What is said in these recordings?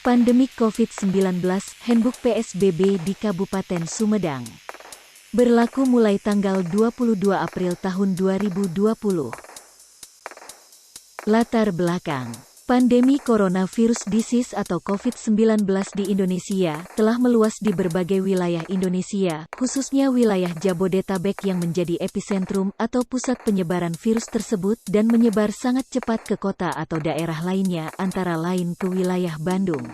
Pandemik COVID-19, Handbook PSBB di Kabupaten Sumedang. Berlaku mulai tanggal 22 April tahun 2020. Latar belakang. Pandemi coronavirus disease atau COVID-19 di Indonesia telah meluas di berbagai wilayah Indonesia, khususnya wilayah Jabodetabek yang menjadi epicentrum atau pusat penyebaran virus tersebut dan menyebar sangat cepat ke kota atau daerah lainnya, antara lain ke wilayah Bandung.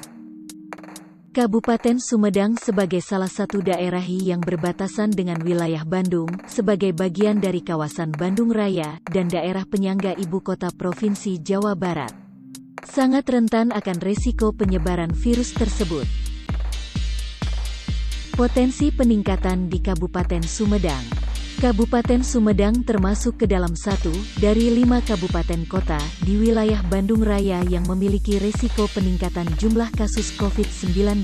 Kabupaten Sumedang sebagai salah satu daerah yang berbatasan dengan wilayah Bandung, sebagai bagian dari kawasan Bandung Raya dan daerah penyangga ibu kota Provinsi Jawa Barat, sangat rentan akan resiko penyebaran virus tersebut. Potensi peningkatan di Kabupaten Sumedang. Kabupaten Sumedang termasuk ke dalam satu dari 5 kabupaten kota di wilayah Bandung Raya yang memiliki resiko peningkatan jumlah kasus COVID-19.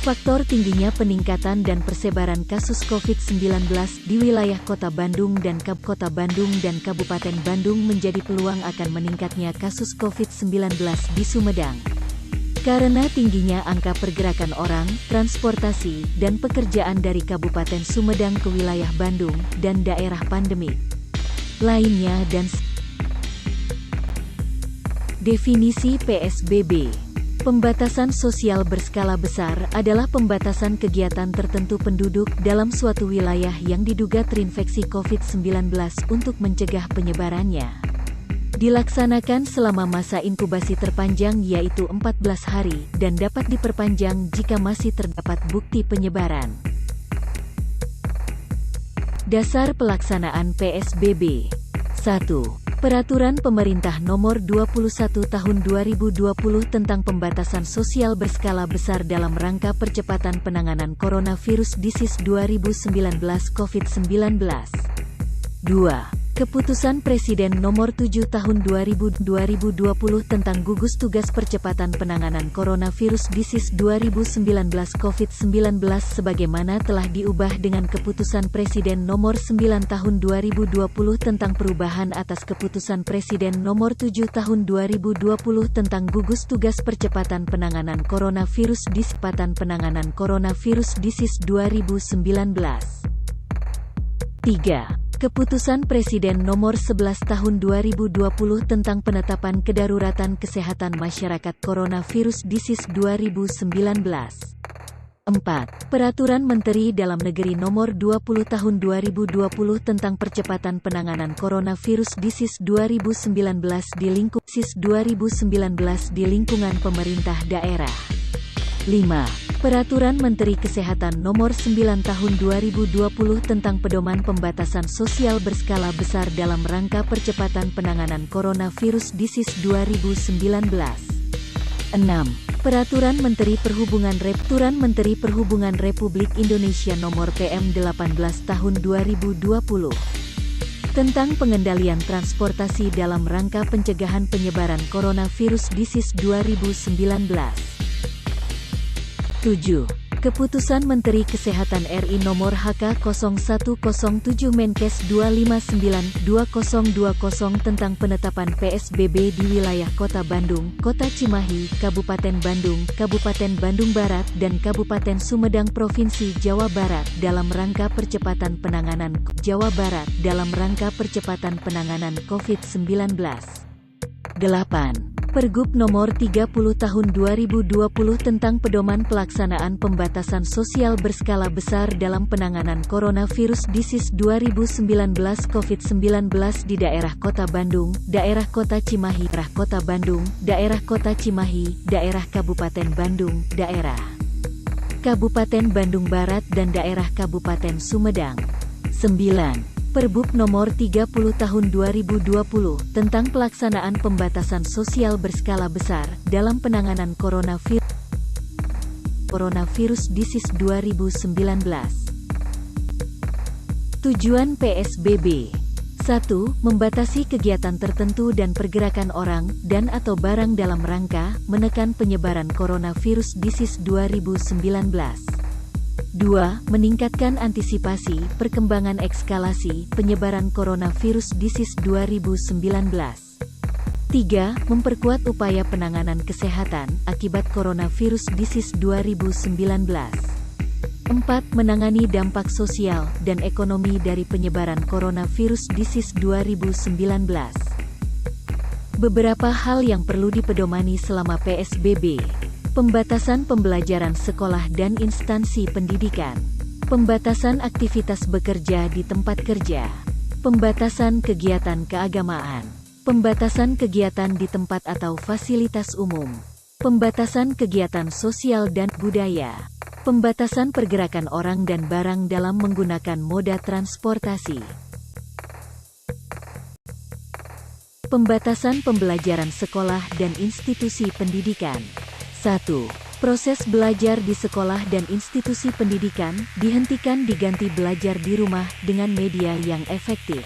Faktor tingginya peningkatan dan persebaran kasus COVID-19 di wilayah Kota Bandung dan Kota Bandung dan Kabupaten Bandung menjadi peluang akan meningkatnya kasus COVID-19 di Sumedang. Karena tingginya angka pergerakan orang, transportasi, dan pekerjaan dari Kabupaten Sumedang ke wilayah Bandung dan daerah pandemik lainnya dan definisi PSBB. Pembatasan sosial berskala besar adalah pembatasan kegiatan tertentu penduduk dalam suatu wilayah yang diduga terinfeksi COVID-19 untuk mencegah penyebarannya. Dilaksanakan selama masa inkubasi terpanjang yaitu 14 hari dan dapat diperpanjang jika masih terdapat bukti penyebaran. Dasar pelaksanaan PSBB. 1. Peraturan Pemerintah Nomor 21 Tahun 2020 tentang Pembatasan Sosial Berskala Besar dalam rangka percepatan penanganan coronavirus disease 2019 COVID-19. 2. Keputusan Presiden Nomor 7 Tahun 2020 tentang Gugus Tugas Percepatan Penanganan Coronavirus Disease 2019 COVID-19 sebagaimana telah diubah dengan Keputusan Presiden Nomor 9 Tahun 2020 tentang perubahan atas Keputusan Presiden Nomor 7 Tahun 2020 tentang Gugus Tugas Percepatan Penanganan Coronavirus Penanganan Coronavirus Disease 2019. 3. Keputusan Presiden Nomor 11 Tahun 2020 tentang penetapan kedaruratan kesehatan masyarakat coronavirus disease 2019. 4. Peraturan Menteri Dalam Negeri Nomor 20 Tahun 2020 tentang percepatan penanganan coronavirus disease 2019 di lingkungan pemerintah daerah. 5. Peraturan Menteri Kesehatan Nomor 9 Tahun 2020 tentang pedoman pembatasan sosial berskala besar dalam rangka percepatan penanganan coronavirus disease 2019. 6. Peraturan Menteri Perhubungan Republik Indonesia Nomor PM 18 Tahun 2020 tentang pengendalian transportasi dalam rangka pencegahan penyebaran coronavirus disease 2019. 7. Keputusan Menteri Kesehatan RI Nomor HK0107 Menkes 259/2020 tentang penetapan PSBB di wilayah Kota Bandung, Kota Cimahi, Kabupaten Bandung Barat dan Kabupaten Sumedang Provinsi Jawa Barat dalam rangka percepatan penanganan COVID-19. 8. Pergub Nomor 30 Tahun 2020 tentang pedoman pelaksanaan pembatasan sosial berskala besar dalam penanganan coronavirus disease 2019 COVID-19 di daerah Kota Bandung, daerah Kota Cimahi, daerah Kota Bandung, daerah Kota Cimahi, daerah Kabupaten Bandung, daerah Kabupaten Bandung Barat dan daerah Kabupaten Sumedang. 9. Perbup Nomor 30 Tahun 2020 tentang pelaksanaan pembatasan sosial berskala besar dalam penanganan coronavirus disease 2019. Tujuan PSBB. 1. Membatasi kegiatan tertentu dan pergerakan orang dan atau barang dalam rangka menekan penyebaran coronavirus disease 2019. 2. Meningkatkan antisipasi perkembangan eskalasi penyebaran coronavirus disease 2019. 3. Memperkuat upaya penanganan kesehatan akibat coronavirus disease 2019. 4. Menangani dampak sosial dan ekonomi dari penyebaran coronavirus disease 2019. Beberapa hal yang perlu dipedomani selama PSBB. Pembatasan pembelajaran sekolah dan instansi pendidikan. Pembatasan aktivitas bekerja di tempat kerja. Pembatasan kegiatan keagamaan. Pembatasan kegiatan di tempat atau fasilitas umum. Pembatasan kegiatan sosial dan budaya. Pembatasan pergerakan orang dan barang dalam menggunakan moda transportasi. Pembatasan pembelajaran sekolah dan institusi pendidikan. 1. Proses belajar di sekolah dan institusi pendidikan dihentikan diganti belajar di rumah dengan media yang efektif.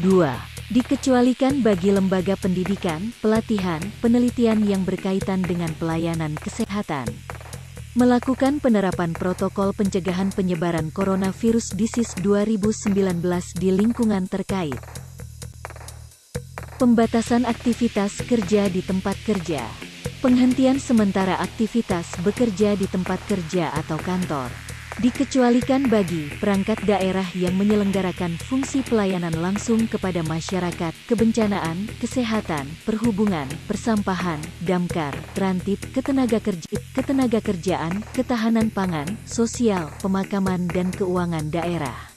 2. Dikecualikan bagi lembaga pendidikan, pelatihan, penelitian yang berkaitan dengan pelayanan kesehatan. Melakukan penerapan protokol pencegahan penyebaran coronavirus disease 2019 di lingkungan terkait. Pembatasan aktivitas kerja di tempat kerja. Penghentian sementara aktivitas bekerja di tempat kerja atau kantor. Dikecualikan bagi perangkat daerah yang menyelenggarakan fungsi pelayanan langsung kepada masyarakat, kebencanaan, kesehatan, perhubungan, persampahan, damkar, transit, ketenagakerjaan, ketahanan pangan, sosial, pemakaman dan keuangan daerah.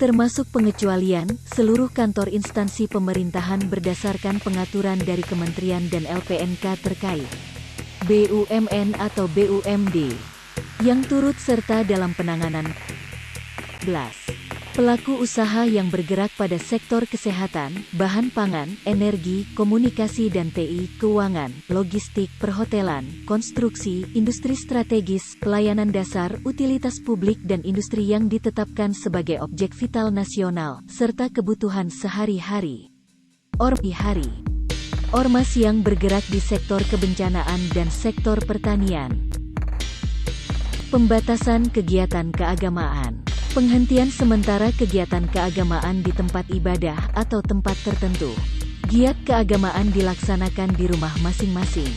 Termasuk pengecualian seluruh kantor instansi pemerintahan berdasarkan pengaturan dari Kementerian dan LPNK terkait, BUMN atau BUMD, yang turut serta dalam penanganan. 11. Pelaku usaha yang bergerak pada sektor kesehatan, bahan pangan, energi, komunikasi dan TI, keuangan, logistik, perhotelan, konstruksi, industri strategis, pelayanan dasar, utilitas publik dan industri yang ditetapkan sebagai objek vital nasional, serta kebutuhan sehari-hari. Ormas yang bergerak di sektor kebencanaan dan sektor pertanian. Pembatasan kegiatan keagamaan. Penghentian sementara kegiatan keagamaan di tempat ibadah atau tempat tertentu. Giat keagamaan dilaksanakan di rumah masing-masing.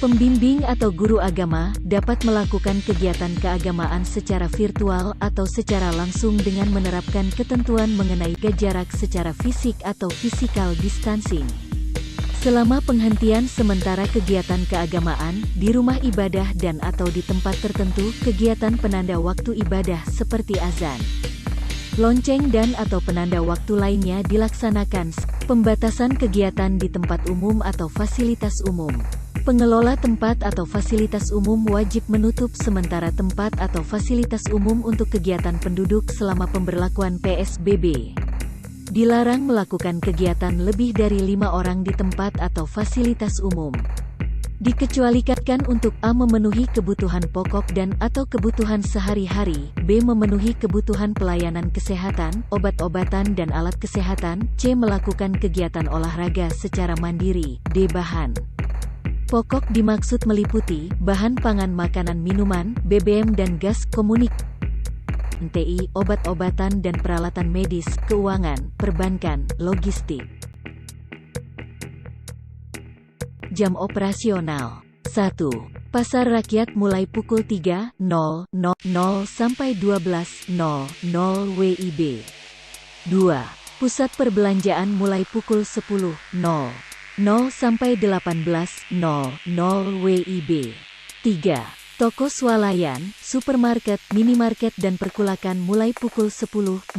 Pembimbing atau guru agama dapat melakukan kegiatan keagamaan secara virtual atau secara langsung dengan menerapkan ketentuan mengenai jarak secara fisik atau physical distancing. Selama penghentian sementara kegiatan keagamaan, di rumah ibadah dan atau di tempat tertentu, kegiatan penanda waktu ibadah seperti azan, lonceng dan atau penanda waktu lainnya dilaksanakan. Pembatasan kegiatan di tempat umum atau fasilitas umum. Pengelola tempat atau fasilitas umum wajib menutup sementara tempat atau fasilitas umum untuk kegiatan penduduk selama pemberlakuan PSBB. Dilarang melakukan kegiatan lebih dari 5 orang di tempat atau fasilitas umum. Dikecualikan untuk A. memenuhi kebutuhan pokok dan atau kebutuhan sehari-hari, B. memenuhi kebutuhan pelayanan kesehatan, obat-obatan dan alat kesehatan, C. melakukan kegiatan olahraga secara mandiri, D. bahan pokok dimaksud meliputi bahan pangan, makanan, minuman, BBM dan gas, komunikasi, TI, obat-obatan dan peralatan medis, keuangan, perbankan, logistik. Jam operasional. 1. Pasar rakyat mulai pukul 3.00 sampai 12.00 WIB. 2. Pusat perbelanjaan mulai pukul 10.00 sampai 18.00 WIB. 3. Toko swalayan, supermarket, minimarket dan perkulakan mulai pukul 10.00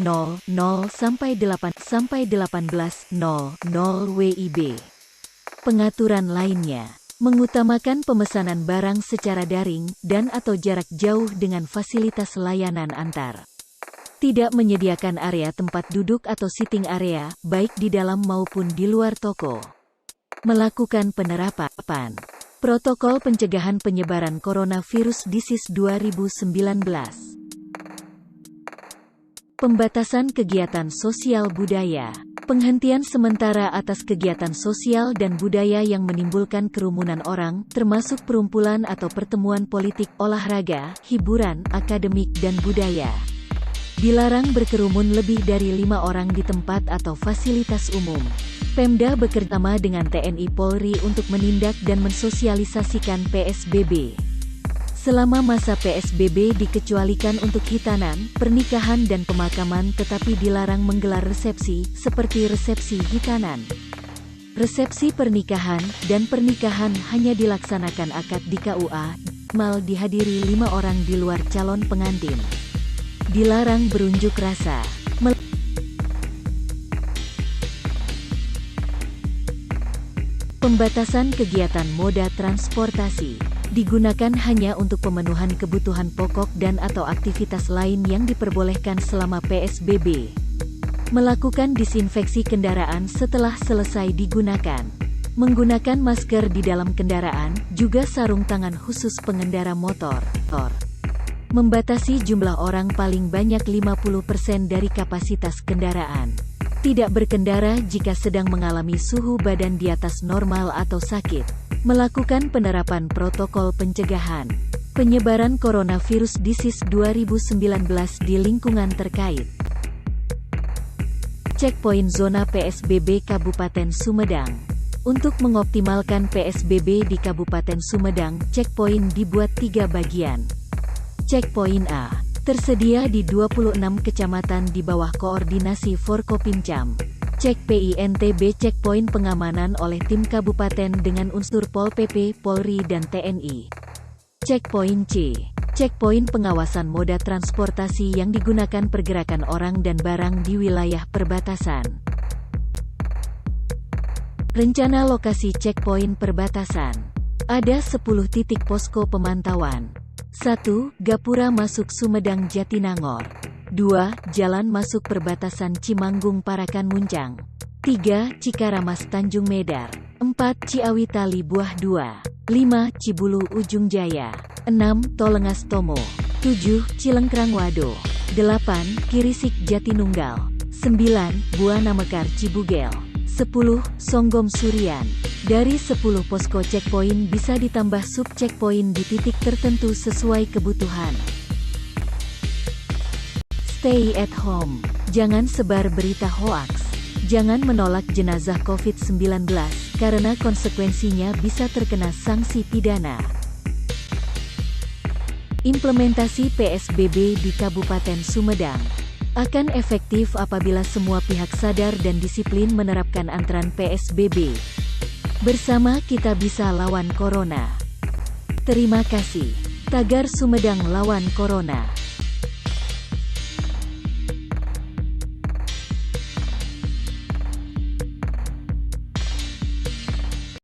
sampai 18.00 WIB. Pengaturan lainnya. Mengutamakan pemesanan barang secara daring dan atau jarak jauh dengan fasilitas layanan antar. Tidak menyediakan area tempat duduk atau sitting area, baik di dalam maupun di luar toko. Melakukan penerapan protokol pencegahan penyebaran coronavirus disease 2019. Pembatasan kegiatan sosial budaya. Penghentian sementara atas kegiatan sosial dan budaya yang menimbulkan kerumunan orang, termasuk perumpulan atau pertemuan politik, olahraga, hiburan, akademik dan budaya. Dilarang berkerumun lebih dari 5 orang di tempat atau fasilitas umum. Pemda bekerjasama dengan TNI Polri untuk menindak dan mensosialisasikan PSBB. Selama masa PSBB dikecualikan untuk hitanan, pernikahan dan pemakaman tetapi dilarang menggelar resepsi, seperti resepsi hitanan. Resepsi pernikahan, dan pernikahan hanya dilaksanakan akad di KUA, minimal dihadiri 5 orang di luar calon pengantin. Dilarang berunjuk rasa. Pembatasan kegiatan moda transportasi digunakan hanya untuk pemenuhan kebutuhan pokok dan atau aktivitas lain yang diperbolehkan selama PSBB. Melakukan disinfeksi kendaraan setelah selesai digunakan. Menggunakan masker di dalam kendaraan, juga sarung tangan khusus pengendara motor. Membatasi jumlah orang paling banyak 50% dari kapasitas kendaraan. Tidak berkendara jika sedang mengalami suhu badan di atas normal atau sakit. Melakukan penerapan protokol pencegahan penyebaran coronavirus disease 2019 di lingkungan terkait. Checkpoint zona PSBB Kabupaten Sumedang. Untuk mengoptimalkan PSBB di Kabupaten Sumedang, checkpoint dibuat 3 bagian. Checkpoint A tersedia di 26 kecamatan di bawah koordinasi Forkopimcam. Cek PINTB checkpoint pengamanan oleh tim kabupaten dengan unsur Pol PP, Polri dan TNI. Checkpoint C, checkpoint pengawasan moda transportasi yang digunakan pergerakan orang dan barang di wilayah perbatasan. Rencana lokasi checkpoint perbatasan. Ada 10 titik posko pemantauan. 1. Gapura masuk Sumedang Jatinangor. 2. Jalan masuk perbatasan Cimanggung Parakan Muncang. 3. Cikaramas Tanjung Medar. 4. Ciawi Tali Buah 2. 5. Cibulu Ujung Jaya. 6. Tolengas Tomo. 7. Cilengkrang Wado. 8. Kirisik Jatinunggal. 9. Buana Mekar Cibugel. 10. Songgom Surian. Dari 10 posko checkpoint bisa ditambah sub-checkpoint di titik tertentu sesuai kebutuhan. Stay at home. Jangan sebar berita hoaks. Jangan menolak jenazah COVID-19, karena konsekuensinya bisa terkena sanksi pidana. Implementasi PSBB di Kabupaten Sumedang akan efektif apabila semua pihak sadar dan disiplin menerapkan aturan PSBB. Bersama kita bisa lawan Corona. Terima kasih. Tagar Sumedang lawan Corona.